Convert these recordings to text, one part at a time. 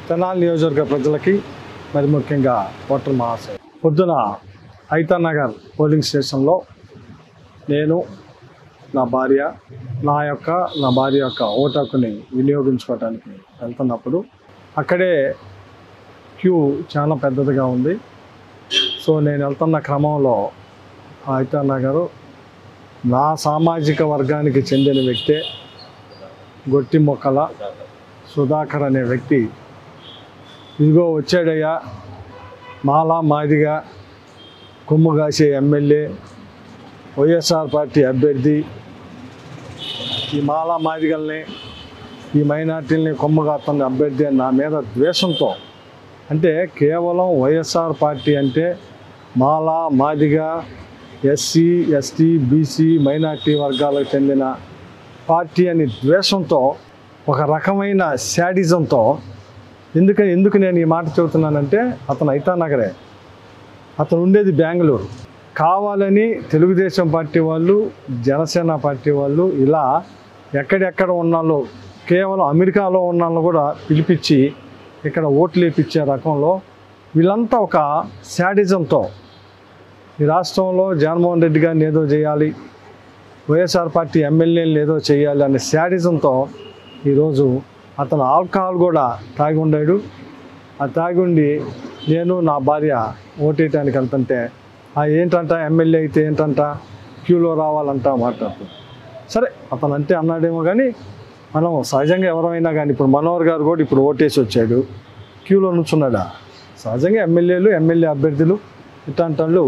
తెనాలి నియోజకవర్గ ప్రజలకి మరి ముఖ్యంగా ఓటర్ మహాశయ పొద్దున ఐతా నగర్ పోలింగ్ స్టేషన్లో నేను నా భార్య యొక్క ఓటు హక్కుని వినియోగించుకోవడానికి వెళ్తున్నప్పుడు అక్కడే క్యూ చాలా పెద్దదిగా ఉంది. సో నేను వెళ్తున్న క్రమంలో ఐతా నగరు నా సామాజిక వర్గానికి చెందిన వ్యక్తే గొట్టి మొక్కల సుధాకర్ అనే వ్యక్తి ఇదిగో వచ్చాడయ్యా, మాలా మాదిగా కొమ్ము కాసే ఎమ్మెల్యే, వైఎస్ఆర్ పార్టీ అభ్యర్థి, ఈ మాలా మాదిగల్ని ఈ మైనార్టీలని కొమ్ము కాస్తున్న అభ్యర్థి అని నా మీద ద్వేషంతో, అంటే కేవలం వైఎస్ఆర్ పార్టీ అంటే మాలా Madiga SC ST BC minority వర్గాలకు చెందిన పార్టీ అని ద్వేషంతో, ఒక రకమైన శాడిజంతో, ఎందుకు నేను ఈ మాట చెబుతున్నానంటే అతను ఐతా నగరే, అతను ఉండేది బెంగళూరు. కావాలని తెలుగుదేశం పార్టీ వాళ్ళు, జనసేన పార్టీ వాళ్ళు ఇలా ఎక్కడెక్కడ ఉన్నాలో, కేవలం అమెరికాలో ఉన్నాళ్ళు కూడా పిలిపించి ఇక్కడ ఓట్లు వేయించే రకంలో వీళ్ళంతా ఒక శాడిజంతో ఈ రాష్ట్రంలో జగన్మోహన్ రెడ్డి గారిని ఏదో చేయాలి, వైఎస్ఆర్ పార్టీ ఎమ్మెల్యేలు ఏదో చేయాలి అనే శాడిజంతో ఈరోజు అతను ఆల్కహాల్ కూడా తాగి ఉండాడు. ఆ తాగి ఉండి నేను నా భార్య ఓటేయటానికి వెళ్తుంటే ఏంటంట ఎమ్మెల్యే అయితే ఏంటంట క్యూలో రావాలంట మాట్లాడుతుంది. సరే అతను అంటే అన్నాడేమో కానీ మనం సహజంగా ఎవరైనా కానీ ఇప్పుడు మనోహర్ గారు కూడా ఇప్పుడు ఓటేసి వచ్చాడు, క్యూలో నుంచున్నాడా? సహజంగా ఎమ్మెల్యే అభ్యర్థులు ఇట్లాంటి వాళ్ళు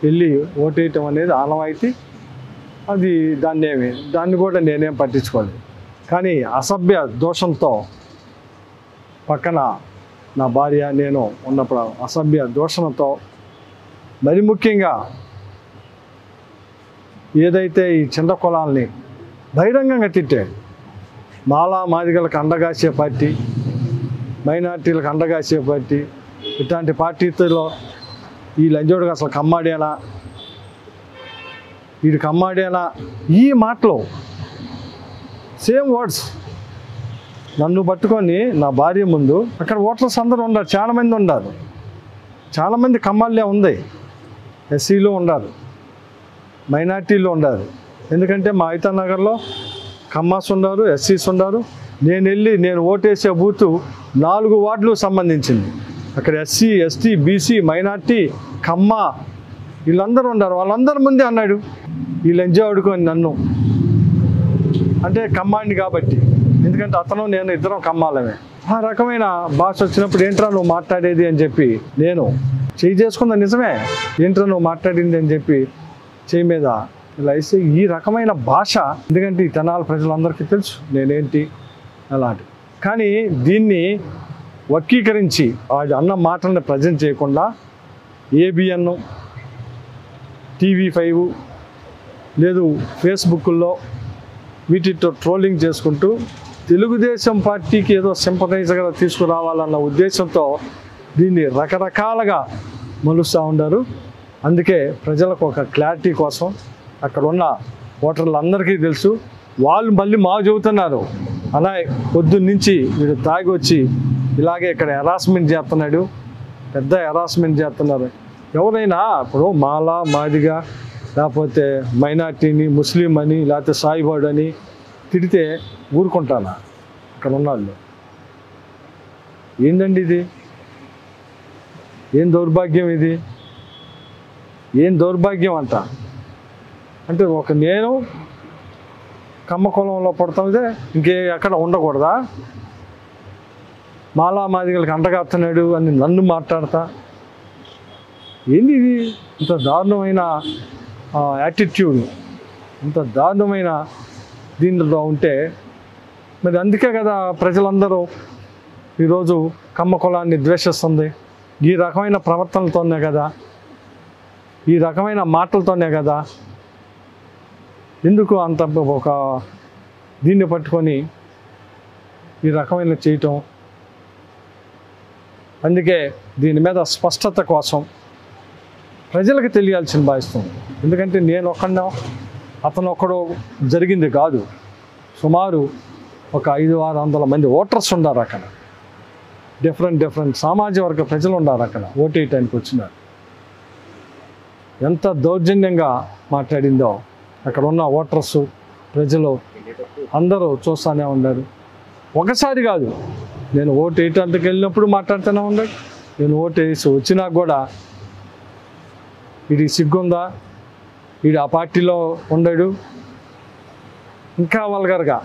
వెళ్ళి ఓటేయటం అనేది ఆనవాయితీ. అది దాన్ని కూడా నేనేం పట్టించుకోలేదు. కానీ అసభ్య దోషంతో పక్కన నా భార్య నేను ఉన్నప్పుడు అసభ్య దోషంతో, మరి ముఖ్యంగా ఏదైతే ఈ చిన్న కులాలని బహిరంగంగా తిట్టాడు, మాలా మాదిగలకు అండగాసే పార్టీ, మైనార్టీలకు అండగాసే పార్టీ, ఇట్లాంటి పార్టీలో ఈ లంజోడుగా అసలు కమ్మాడేనా, వీడు కమ్మాడేనా, ఈ మాటలు సేమ్ వర్డ్స్ నన్ను పట్టుకొని నా భార్య ముందు. అక్కడ ఓటర్స్ అందరూ ఉన్నారు, చాలామంది ఉన్నారు, చాలామంది కమ్మాళ్ళే ఉంది, ఎస్సీలో ఉన్నారు, మైనార్టీలో ఉన్నారు. ఎందుకంటే మా ఐతా నగర్లో కమ్మాస్ ఉన్నారు, ఎస్సీస్ ఉన్నారు. నేను ఓటేసే బూతు 4 వార్డులకు సంబంధించింది. అక్కడ ఎస్సీ ఎస్టీ బీసీ మైనార్టీ కమ్మ వీళ్ళందరూ ఉన్నారు. వాళ్ళందరి ముందే అన్నాడు ఈ లంజా ఆడుకొని నన్ను, అంటే కమ్మాడిని కాబట్టి, ఎందుకంటే అతను నేను ఇద్దరం కమ్మాలమే. ఆ రకమైన భాష వచ్చినప్పుడు ఏంట్రా నువ్వు మాట్లాడేది అని చెప్పి నేను చేయి చేసుకుందా, నిజమే ఏంట్రా నువ్వు మాట్లాడింది అని చెప్పి చేయి మీద ఇలా వేస్తే ఈ రకమైన భాష, ఎందుకంటే ఈ తెనాలి ప్రజలందరికీ తెలుసు నేనేంటి అలాంటి. కానీ దీన్ని వర్గీకరించి వాడు అన్న మాటలను ప్రజెంట్ చేయకుండా ఏబిఎన్, TV5 లేదు ఫేస్బుక్లో వీటితో ట్రోలింగ్ చేసుకుంటూ తెలుగుదేశం పార్టీకి ఏదో సింపథైజర్గా తీసుకురావాలన్న ఉద్దేశంతో దీన్ని రకరకాలుగా మలుస్తూ ఉన్నారు. అందుకే ప్రజలకు ఒక క్లారిటీ కోసం అక్కడ ఉన్న ఓటర్లందరికీ తెలుసు. వాళ్ళు మళ్ళీ చెబుతున్నారు అలా పొద్దున్నుంచి వీడు తాగి వచ్చి ఇలాగే ఇక్కడ హెరాస్మెంట్ చేస్తున్నాడు, పెద్ద హెరాస్మెంట్ చేస్తున్నారు. ఎవరైనా ఇప్పుడు మాలా మాదిగా లేకపోతే మైనార్టీని ముస్లిం అని లేకపోతే సాయిబాడు అని తిడితే ఊరుకుంటానా? ఇక్కడ ఉన్నాళ్ళు ఏందండి ఇది? ఏం దౌర్భాగ్యం ఇది? ఏం దౌర్భాగ్యం అంట అంటే నేను కమ్మ కులంలో పుడతాదే ఇంకే ఎక్కడ ఉండకూడదా? మాలా మాదిగలకు అంటగాస్తున్నాడు అని నన్ను మాట్లాడతా ఏంది ఇది? ఇంత దారుణమైన యాటిట్యూడ్, ఇంత దారుణమైన దీనిలో ఉంటే మరి అందుకే కదా ప్రజలందరూ ఈరోజు కమ్మ కులాన్ని ద్వేషిస్తుంది. ఈ రకమైన ప్రవర్తనలతోనే కదా, ఈ రకమైన మాటలతోనే కదా. ఎందుకు అంత ఒక దీన్ని పట్టుకొని ఈ రకమైన చేయటం? అందుకే దీని మీద స్పష్టత కోసం ప్రజలకు తెలియాల్సిన భావిస్తుంది. ఎందుకంటే నేను ఒక్కడినా అతను ఒక్కడు జరిగింది కాదు, సుమారు ఒక 500-600 మంది ఓటర్స్ ఉన్నారు అక్కడ. డిఫరెంట్ సామాజిక వర్గ ప్రజలు ఉన్నారు అక్కడ ఓటేయటానికి వచ్చినారు. ఎంత దౌర్జన్యంగా మాట్లాడిందో అక్కడ ఉన్న ఓటర్సు, ప్రజలు అందరూ చూస్తూనే ఉన్నారు. ఒకసారి కాదు, నేను ఓటు వేయటానికి వెళ్ళినప్పుడు మాట్లాడుతూనే ఉన్నాడు. నేను ఓటు వేసి వచ్చినా కూడా వీడికి సిగ్గుందా, వీడు ఆ పార్టీలో ఉండడు, ఇంకా వల్గర్గా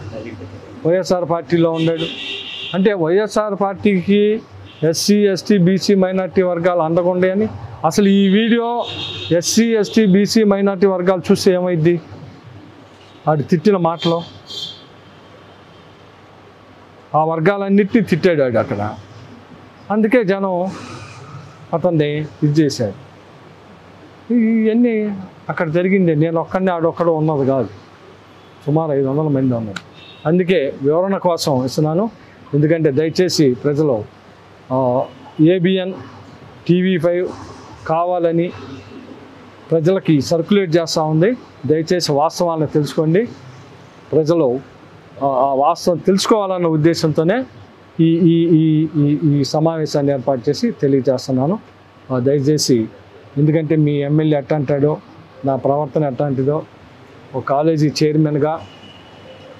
వైఎస్ఆర్ పార్టీలో ఉన్నాడు అంటే వైఎస్ఆర్ పార్టీకి ఎస్సీ ఎస్టీ బీసీ మైనార్టీ వర్గాలు అండగుండే అని. అసలు ఈ video SC ST BC minority వర్గాలు చూస్తే ఏమైద్ది? వాడు తిట్టిన మాటలు ఆ వర్గాలన్నిటినీ తిట్టాడు వాడు అక్కడ. అందుకే జనం అతన్ని ఇది చేశాడు. ఇవన్నీ అక్కడ జరిగింది. నేను ఒక్కడిని ఆడొక్కడు ఉన్నది కాదు, సుమారు 500 మంది ఉన్నారు. అందుకే వివరణ కోసం ఇస్తున్నాను. ఎందుకంటే దయచేసి ప్రజలు ABN TV5 కావాలని ప్రజలకి సర్క్యులేట్ చేస్తూ ఉంది. దయచేసి వాస్తవాలను తెలుసుకోండి. ప్రజలు ఆ వాస్తవం తెలుసుకోవాలన్న ఉద్దేశంతోనే ఈ ఈ ఈ ఈ సమావేశాన్ని ఏర్పాటు చేసి తెలియజేస్తున్నాను. దయచేసి, ఎందుకంటే మీ ఎమ్మెల్యే ఎట్లా అంటాడో, నా ప్రవర్తన ఎట్లాంటిదో, ఒక కాలేజీ చైర్మన్గా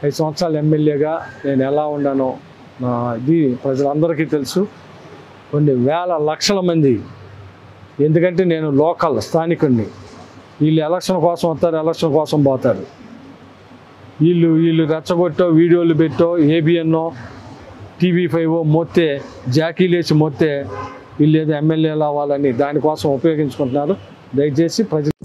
5 సంవత్సరాల ఎమ్మెల్యేగా నేను ఎలా ఉన్నానో ఇది ప్రజలందరికీ తెలుసు. కొన్ని వేల లక్షల మంది, ఎందుకంటే నేను లోకల్ స్థానికుడిని, వీళ్ళు ఎలక్షన్ కోసం వస్తారు, ఎలక్షన్ కోసం పోతారు. వీళ్ళు రెచ్చగొట్టో వీడియోలు పెట్టో ABN TV5 మొత్తే జాకీలేసి మొత్తే వీళ్ళు ఏదో ఎమ్మెల్యేలు అవ్వాలని దానికోసం ఉపయోగించుకుంటున్నారు. దయచేసి ప్రజలు